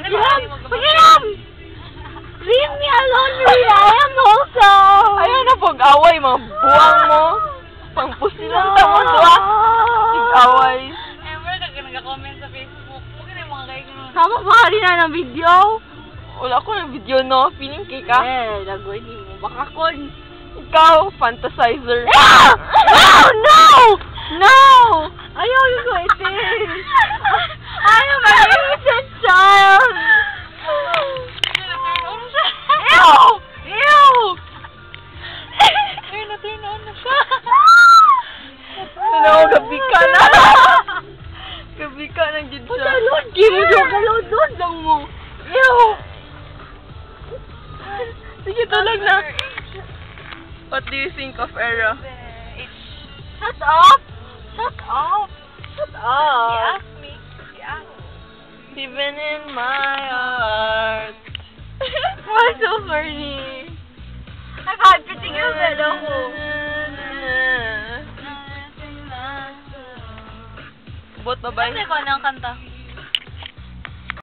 Pakiram! Leave me alone, Rhea. I am also. Ayaw na pag-away, mga buwang mo. Pangpusilang tamo doa. Pag-away. Ever ka nag-comment sa Facebook. Huwag na yung mga guys nun. Sama pa ka rin na ng video. Wala ko ng video, no? Feeling kay ka. Lagoy ni mo. Baka kon. Ikaw, fantasizer. Ah! Oh, no! No! Ayaw yung ko itin. I am an innocent child. Ew! Ew! Turn on na siya. Ano, gabi ka na. Gabi ka na, gid siya. Kalod, di mo siya kalod lang mo. Ew! Sige, tulog na. What do you think of Era? Shut up! Shut up! Shut up! He asked me. Even in my heart. Why so funny? Nakakating yung belo ko. Bot ba ba? Kasi ko na ang kanta.